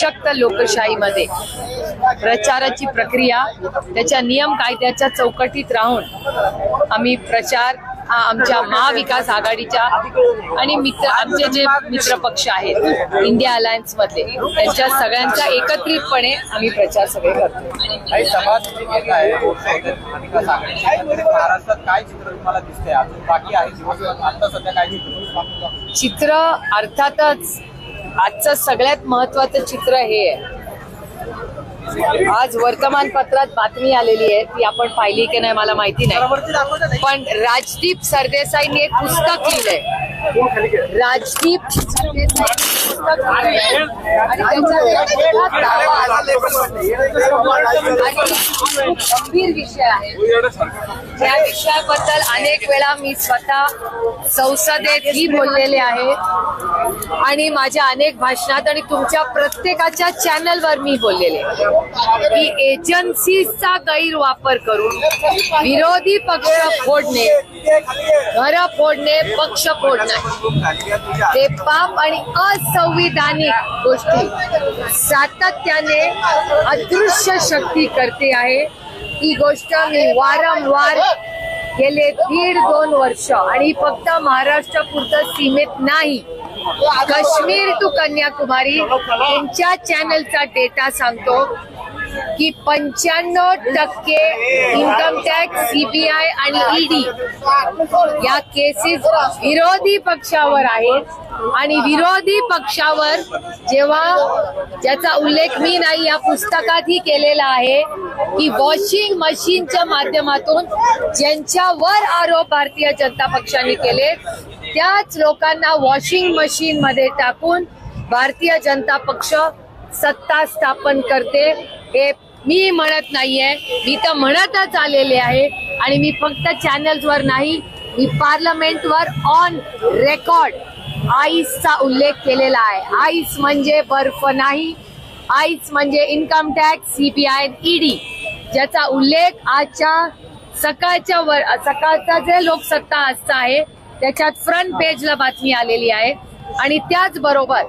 सशक्त लोकशाहीमध्ये प्रचाराची प्रक्रिया त्याच्या नियम कायद्याच्या चौकटीत राहून आम्ही प्रचार हा आमच्या महाविकास आघाडीच्या आणि आमचे जे मित्र पक्ष आहेत इंडिया अलायन्स मधले त्यांच्या सगळ्यांचा एकत्रितपणे आम्ही प्रचार सगळे करतो. चित्र अर्थातच आजचं सगळ्यात महत्वाचं चित्र हे आहे. आज वर्तमानपत्रात बातमी आलेली आहे ती आपण पाहिली की नाही मला माहिती नाही, पण राजदीप सरदेसाईंनी एक पुस्तक लिहिलंय. राजदीप सरदेसाई पुस्तक लिहिलंय आणि गंभीर विषय आहे. त्या विषयाबद्दल अनेक वेळा मी स्वतः संसदेतही बोललेले आहे आणि माझ्या अनेक भाषणात आणि तुमच्या प्रत्येकाच्या चॅनलवर मी बोललेले की एजन्सीचा गैरवापर करून विरोधी पक्ष फोडणे, घर फोडणे, पक्ष फोडणे हे पाप आणि असंविधानिक गोष्टी सातत्याने अदृश्य शक्ती करते आहे. ही गोष्ट मी वारंवार गेले 1.5-2 वर्ष आणि फक्त महाराष्ट्र पुरतं सीमित नाही, काश्मीर टू कन्याकुमारी तुमच्या चॅनलचा डेटा सांगतो की 95% इन्कम टॅक्स, सीबीआय आणि ईडी या केसेस विरोधी पक्षावर आहेत आणि विरोधी पक्षावर जेव्हा ज्याचा उल्लेख मी नाही या पुस्तकातही केलेला आहे की वॉशिंग मशीनच्या माध्यमातून ज्यांच्यावर आरोप भारतीय जनता पक्षाने केले त्याच लोकांना वॉशिंग मशीन मध्ये टाकून भारतीय जनता पक्ष सत्ता स्थापन करते. हे मी म्हणत नाहीये, मी तर म्हणतच आलेले आहे आणि मी फक्त चॅनल्सवर नाही, मी पार्लमेंटवर ऑन रेकॉर्ड आईसचा उल्लेख केलेला आहे. आईस म्हणजे बर्फ नाही, आईस म्हणजे इन्कम टॅक्स, सीबीआय, ईडी ज्याचा उल्लेख आजच्या सकाळचा जे लोकसत्ता आजचा आहे त्याच्यात फ्रंट पेजला बातमी आलेली आहे. आणि त्याचबरोबर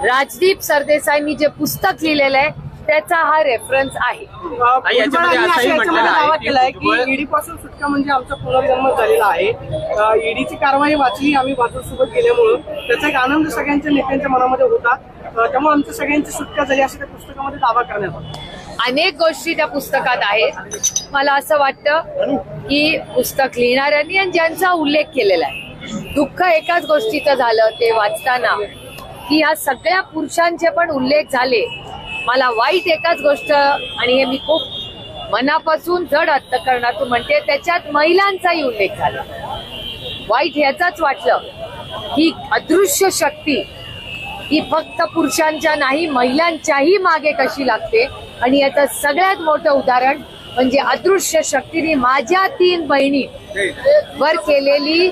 राजदीप सरदेसाईंनी जे पुस्तक लिहिलेलं आहे त्याचा हा रेफरन्स आहे. ईडी पासून सुटका म्हणजे आमचा पुनर्जन्म झालेला आहे. ईडीची कारवाई वाचली आम्ही भाजपसोबत गेल्यामुळं त्याचा एक आनंद सगळ्यांच्या नेत्यांच्या मनामध्ये होता. त्यामुळे आमच्या सगळ्यांची सुटका झाली असं त्या पुस्तकामध्ये दावा करण्यात आला. अनेक गोष्टी त्या पुस्तकात आहेत. मला असं वाटतं की पुस्तक लिहिणाऱ्यांनी आणि ज्यांचा उल्लेख केलेला आहे, दुःख एकाच गोष्टीचं झालं ते वाचताना की या सगळ्या पुरुषांचे पण उल्लेख झाले. मला वाईट एकाच गोष्ट, आणि हे मी खूप मनापासून जड अंतःकरणातून म्हणते, त्याच्यात महिलांचाही उल्लेख झाला. वाईट ह्याचाच वाटलं ही अदृश्य शक्ती ही फक्त पुरुषांच्या नाही महिलांच्याही मागे कशी लागते. आणि याचं सगळ्यात मोठं उदाहरण म्हणजे अदृश्य शक्तीने माझ्या 3 बहिणी वर केलेली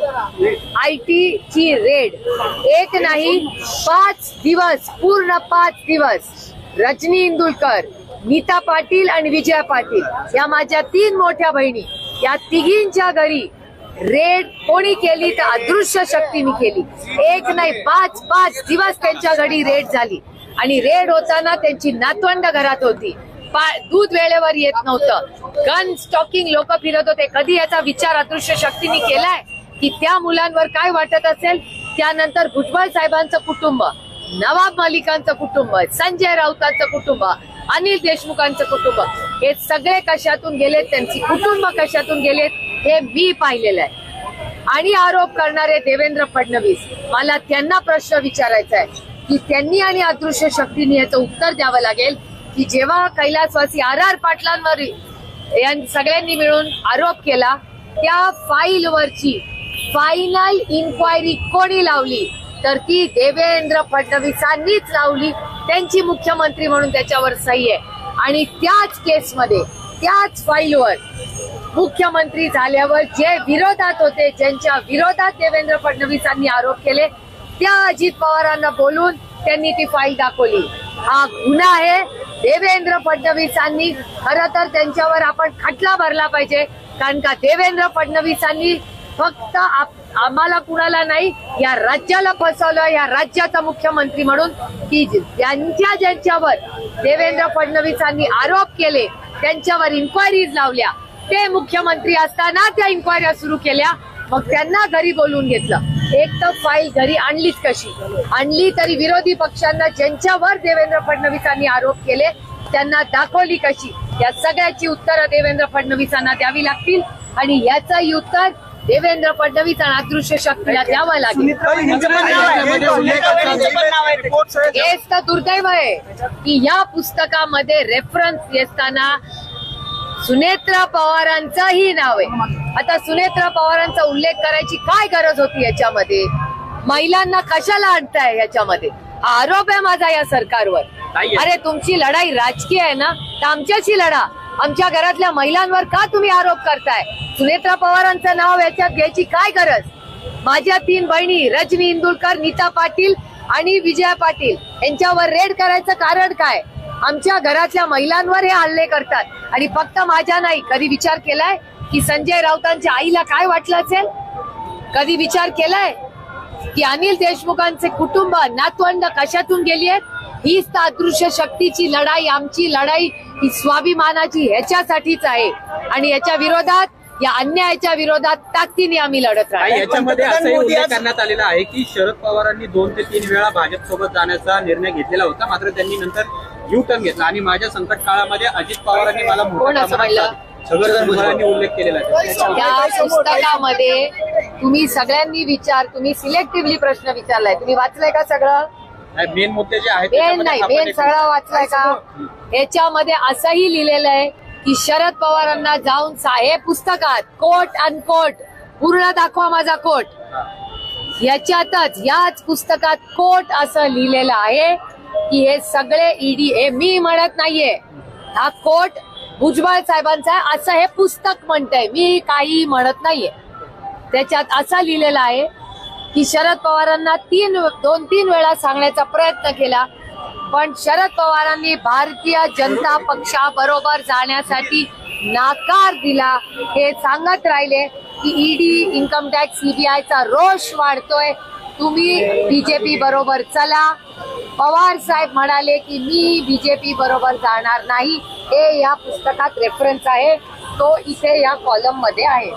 IT ची रेड. एक नाही 5 दिवस, पूर्ण 5 दिवस रजनी इंदुलकर, नीता पाटील आणि विजया पाटील या माझ्या 3 मोठ्या बहिणी, या तिघींच्या घरी रेड कोणी केली तर अदृश्य शक्तीने केली. एक नाही 5 दिवस त्यांच्या घरी रेड झाली आणि रेड होताना त्यांची नातवंड घरात होती. दूध वेळेवर येत नव्हतं, गन स्टॉकिंग लोक फिरत होते. कधी याचा विचार अदृश्य शक्तीने केलाय की त्या मुलांवर काय वाटत असेल? त्यानंतर भुजबळ साहेबांचं कुटुंब, नवाब मलिकांचं कुटुंब, संजय राऊतांचं कुटुंब, अनिल देशमुखांचं कुटुंब, हे सगळे कशातून गेलेत, त्यांची कुटुंब कशातून गेलेत हे मी पाहिलेलं आहे. आणि आरोप करणारे देवेंद्र फडणवीस, मला त्यांना प्रश्न विचारायचा आहे की त्यांनी आणि अदृश्य शक्तीने याचं उत्तर द्यावं लागेल की जेव्हा कैलासवासी RR पाटलांवर सगळ्यांनी मिळून आरोप केला त्या फाईलवरची फायनल इन्क्वायरी कोणी लावली तर ती देवेंद्र फडणवीसांनीच लावली. त्यांची मुख्यमंत्री म्हणून त्याच्यावर सही आहे. आणि त्याच केसमध्ये त्याच फाईलवर मुख्यमंत्री झाल्यावर जे विरोधात होते, ज्यांच्या विरोधात देवेंद्र फडणवीसांनी आरोप केले, त्या अजित पवारांना बोलून त्यांनी ती फाईल दाखवली. हा गुन्हा आहे. देवेंद्र फडणवीसांनी खरं तर त्यांच्यावर आपण खटला भरला पाहिजे, कारण का देवेंद्र फडणवीसांनी फक्त आम्हाला कुणाला नाही, या राज्याला फसवलं, या राज्याचा मुख्यमंत्री म्हणून की ज्यांच्यावर देवेंद्र फडणवीसांनी आरोप केले त्यांच्यावर इन्क्वायरीज लावल्या, ते मुख्यमंत्री असताना त्या इन्क्वायऱ्या सुरू केल्या, मग त्यांना घरी बोलून घेतलं. एक तर फाईल घरी आणलीच कशी आणली, तरी विरोधी पक्षांना ज्यांच्यावर देवेंद्र फडणवीसांनी आरोप केले त्यांना दाखवली कशी, या सगळ्याची उत्तरं देवेंद्र फडणवीसांना द्यावी लागतील आणि याचंही उत्तर देवेंद्र फडणवीस आणि अदृश्य शक्तीला द्यावं लागेल. हेच तर दुर्दैव आहे की या पुस्तकामध्ये रेफरन्स असताना सुनेत्रा पवारांचंही नाव आहे. आता सुनेत्रा पवारांचा उल्लेख करायची काय गरज होती याच्यामध्ये? महिलांना कशाला आणताय याच्यामध्ये? हा आरोप आहे माझा या सरकारवर. अरे तुमची लढाई राजकीय आहे ना, तर आमच्याशी लढा. आमच्या घरातल्या महिलांवर का तुम्ही आरोप करताय? सुनेत्रा पवारांचं नाव याच्यात घ्यायची काय गरज? माझ्या 3 बहिणी रजनी इंदुरकर, नीता पाटील आणि विजया पाटील यांच्यावर रेड करायचं कारण काय? आमच्या घरातल्या महिलांवर हे हल्ले करतात आणि फक्त माझ्या नाही. कधी विचार केलाय की संजय राऊतांच्या आईला काय वाटलं असेल? कधी विचार केलाय की अनिल देशमुखांचे कुटुंब नातवंड कशातून गेली आहेत? हीच तर अदृश्य शक्तीची लढाई, आमची लढाई ही स्वाभिमानाची ह्याच्यासाठीच आहे आणि याच्या विरोधात, या अन्यायाच्या विरोधात ताकदीने आम्ही लढत राहतो. याच्यामध्ये असंही उल्लेख करण्यात आलेला आहे की शरद पवारांनी 2 ते 3 वेळा भाजप सोबत जाण्याचा निर्णय घेतलेला होता, मात्र त्यांनी नंतर यू टर्न घेतला आणि माझ्या संकट काळामध्ये अजित पवारांनी मला कोण असं म्हणलं? सगळ्यांनी उल्लेख केलेला आहे. त्या पुस्तकामध्ये तुम्ही सगळ्यांनी तुम्ही सिलेक्टिव्हली प्रश्न विचारलाय. तुम्ही वाचलाय का सगळं? मेन मुद्दे जे आहेत मेन सगळं वाचलाय का? याच्यामध्ये असंही लिहिलेलं आहे की शरद पवारांना जाऊन हे पुस्तकात कोट अनकोट पूर्ण दाखवा माझा कोट, याच्यातच याच पुस्तकात कोट असं लिहिलेलं आहे की हे सगळे ईडी, हे मी म्हणत नाहीये, हा कोट भुजबळ साहेबांचा आहे असं हे पुस्तक म्हणतंय, मी काही म्हणत नाहीये. त्याच्यात असं लिहिलेलं आहे की शरद पवारांना 2-3 वेळा सांगण्याचा प्रयत्न केला, पण शरद पवारांनी भारतीय जनता पक्षाबरोबर जाण्यासाठी नाकार दिला. हे सांगत राहिले की ईडी, इन्कम टॅक्स, सीबीआयचा रोष वाढतोय, तुम्ही बीजेपी बरोबर चला. पवार साहेब म्हणाले की मी बीजेपी बरोबर जाणार नाही. हे या पुस्तकात रेफरन्स आहे, तो इथे या कॉलम मध्ये आहे.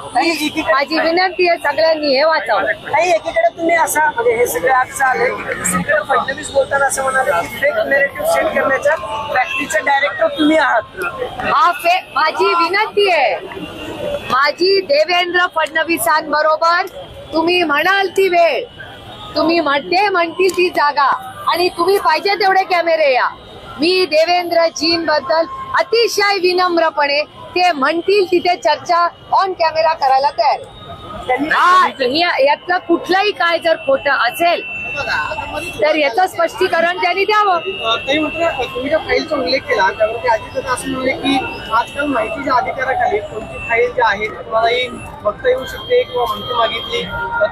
माझी विनंती आहे सगळ्यांनी हे वाचावं. नाही, एकीकडे तुम्ही असं म्हणजे हे सगळे आज झाले, दुसरीकडे फडणवीस बोलताना असं म्हणाले की फेक नॅरेटिव्ह सेट करण्याच्या फॅक्टरीचे डायरेक्टर तुम्ही आहात. हा फेक. माझी विनंती आहे, माझी देवेंद्र फडणवीसांबरोबर तुम्ही म्हणाल ती वेळ, तुम्ही म्हणतील ती जागा आणि तुम्ही पाहिजे तेवढे कॅमेरे या. मी देवेंद्रजींबद्दल अतिशय विनम्रपणे ते म्हणतील तिथे चर्चा ऑन कॅमेरा करायला तयार. यातलं कुठलंही काय जर खोटं असेल तर याचं स्पष्टीकरण त्यांनी द्यावं. काही मात्र तुम्ही ज्या फाईलचा उल्लेख केला त्यावरती अजित असं म्हणले की आजकाल माहितीच्या अधिकाराखाली कोणती फाईल जी आहे तुम्हालाही बघता येऊ शकते किंवा माहिती मागितली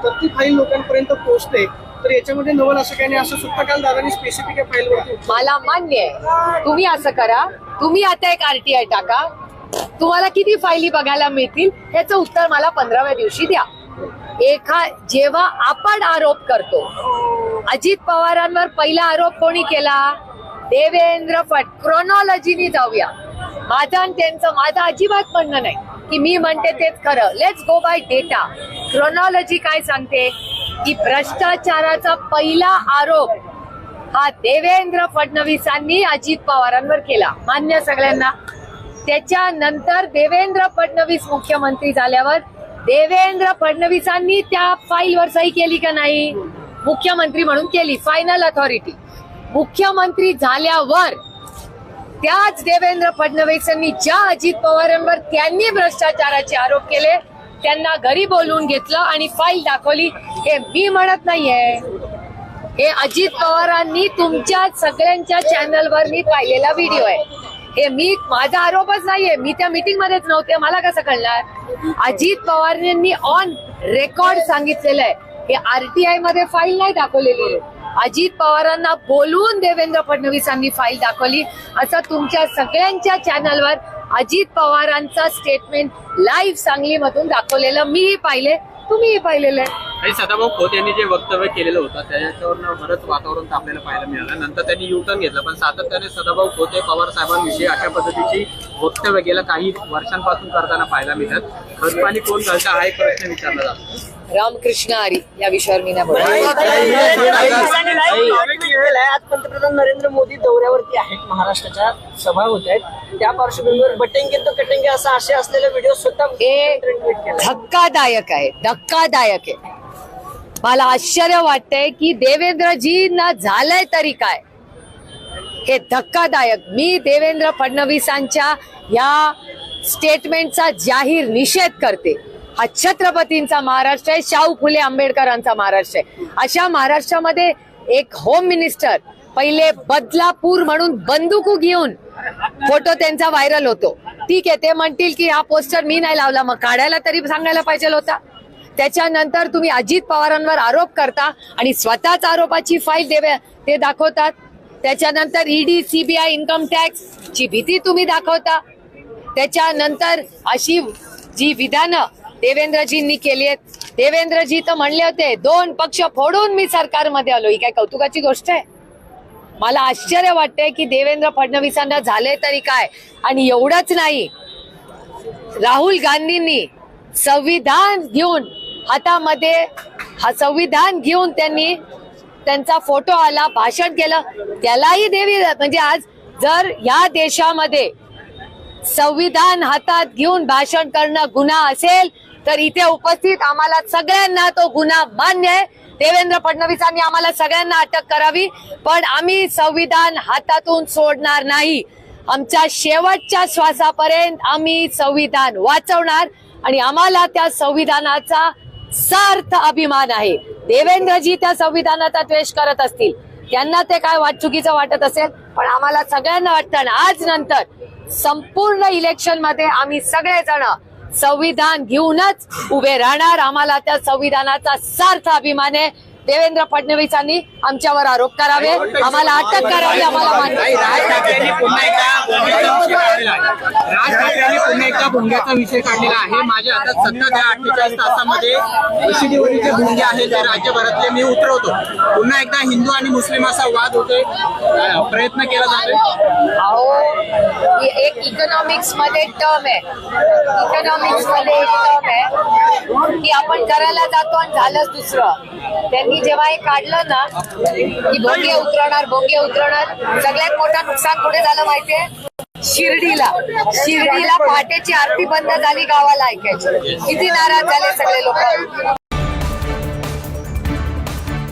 तर ती फाईल लोकांपर्यंत पोहोचते, तर याच्यामध्ये नवल असं काही नाही, असं सुद्धा काल दादांनी स्पेसिफिक फाईलवरती. मला मान्य आहे, तुम्ही असं करा, तुम्ही आता एक RTI टाका, तुम्हाला किती फायली बघायला मिळतील याचं उत्तर मला 15व्या दिवशी द्या. जेव्हा आपण आरोप करतो, अजित पवारांवर पहिला आरोप कोणी केला? देवेंद्र क्रोनॉलॉजीनी जाऊया. माझं आणि त्यांचं, माझं अजिबात म्हणणं नाही की मी म्हणते तेच खरं. Let's go bye data. Chronology काय सांगते की भ्रष्टाचाराचा पहिला आरोप हा देवेंद्र फडणवीसांनी अजित पवारांवर केला, मान्य सगळ्यांना. त्याच्यानंतर देवेंद्र फडणवीस मुख्यमंत्री झाल्यावर देवेंद्र फडणवीसांनी त्या फाईलवर सही केली का नाही? मुख्यमंत्री म्हणून केली, फायनल अथॉरिटी. मुख्यमंत्री झाल्यावर त्याच देवेंद्र फडणवीसांनी ज्या अजित पवारांवर त्यांनी भ्रष्टाचाराचे आरोप केले त्यांना घरी बोलवून घेतलं आणि फाईल दाखवली. हे मी म्हणत नाहीये, हे अजित पवारांनी तुमच्या सगळ्यांच्या चॅनलवर मी पाहिलेला व्हिडिओ आहे. हे माझा आरोपच नाहीये, मी त्या मीटिंग मध्येच नव्हते, मला कसं कळणार? अजित पवारांनी ऑन रेकॉर्ड सांगितलेलं आहे. हे RTI मध्ये फाईल नाही दाखवलेली, अजित पवारांना बोलवून देवेंद्र फडणवीसांनी फाईल दाखवली. असं तुमच्या सगळ्यांच्या चॅनलवर अजित पवारांचा स्टेटमेंट लाईव्ह सांगलीमधून दाखवलेलं मीही पाहिले, तुम्हीही पाहिलेलं आहे. आणि सदाभाऊ खोत यांनी जे वक्तव्य केलेलं होतं त्याच्यावर बरंच वातावरण आपल्याला पाहायला मिळालं. नंतर त्यांनी युटर्न घेतलं, पण सातत्याने सदाभाऊ खोत हे पवार साहेबांविषयी अशा पद्धतीची वक्तव्य गेल्या काही वर्षांपासून करताना पाहायला मिळतात. खतपाणी कोण घालतं हा एक प्रश्न विचारला जातो. रामकृष्ण हरी या विषयावर मी नाही बोलणार. आज पंतप्रधान नरेंद्र मोदी दौऱ्यावरती आहेत, महाराष्ट्राच्या सभा होत आहेत, त्या पार्श्वभूमीवर बटेंगे तो कटेंगे असा आशय असलेला व्हिडिओ स्वतः हे धक्कादायक आहे, धक्कादायक आहे. मला आश्चर्य वाटतंय की देवेंद्रजींना झालंय तरी काय, हे धक्कादायक. मी देवेंद्र फडणवीसांच्या या स्टेटमेंटचा जाहीर निषेध करते. हा छत्रपतींचा महाराष्ट्र आहे, शाहू फुले आंबेडकरांचा महाराष्ट्र आहे. अशा महाराष्ट्रामध्ये एक होम मिनिस्टर पहिले बदलापूर म्हणून बंदुकू घेऊन फोटो त्यांचा व्हायरल होतो. ठीक आहे, ते म्हणतील की हा पोस्टर मी नाही लावला, मग काढायला तरी सांगायला पाहिजे होता. त्याच्यानंतर तुम्ही अजित पवारांवर आरोप करता आणि स्वतःच आरोपाची फाईल ते दाखवतात. त्याच्यानंतर ईडी, सीबीआय, इन्कम टॅक्स ची भीती तुम्ही दाखवता. त्याच्यानंतर अशी जी विधानं देवेंद्रजींनी केली आहेत, देवेंद्रजी तर म्हणले होते 2 पक्ष फोडून मी सरकारमध्ये आलो. ही काय कौतुकाची गोष्ट आहे? मला आश्चर्य वाटतंय की देवेंद्र फडणवीसांना झाले तरी काय. आणि एवढंच नाही, राहुल गांधींनी संविधान घेऊन हातामध्ये संविधान घेऊन त्यांनी त्यांचा फोटो आला, भाषण केलं, त्यालाही म्हणजे आज जर या देशामध्ये संविधान हातात घेऊन भाषण करणं गुन्हा असेल तर इथे उपस्थित आम्हाला सगळ्यांना तो गुन्हा मान्य आहे. देवेंद्र फडणवीसांनी आम्हाला सगळ्यांना अटक करावी, पण आम्ही संविधान हातातून सोडणार नाही. आमच्या शेवटच्या श्वासापर्यंत आम्ही संविधान वाचवणार आणि आम्हाला त्या संविधानाचा सार्थ अभिमान आहे. देवेंद्रजी त्या संविधानाचा द्वेष करत असतील, त्यांना ते काय चुकीचं वाटत असेल, पण आम्हाला सगळ्यांना वाटतं ना, आज नंतर संपूर्ण इलेक्शन मध्ये आम्ही सगळेजण संविधान घेऊनच उभे राहणार. आम्हाला त्या संविधानाचा सार्थ अभिमान आहे. देवेंद्र फडणवीसांनी आमच्यावर आरोप करावे, आम्हाला अटक करावी, आम्हाला मान्य. राज ठाकरेंनी पुन्हा एकदा भुंग्याचा विषय काढलेला आहे. माझ्या हातात सत्ता त्या 48 तासामध्ये शिडीवरीचे भुंगे आहेत ते राज्यभरातले मी उतरवतो. पुन्हा एकदा हिंदू आणि मुस्लिम असा वाद होतोय, प्रयत्न केला जातोय. अहो, एक इकॉनॉमिक्स मध्ये टर्म आहे, इकॉनॉमिक्स मध्ये एक टर्म आहे की आपण करायला जातो आणि झालंच दुसरं. त्यांनी जेव्हा हे काढलं ना की भोंगे उतरवणार, सगळ्यात मोठं नुकसान कुठे झालं माहितीये? शिर्डीला पहाटेची आरती बंद झाली, गावाला ऐकायची. किती नाराज झाले सगळे लोक.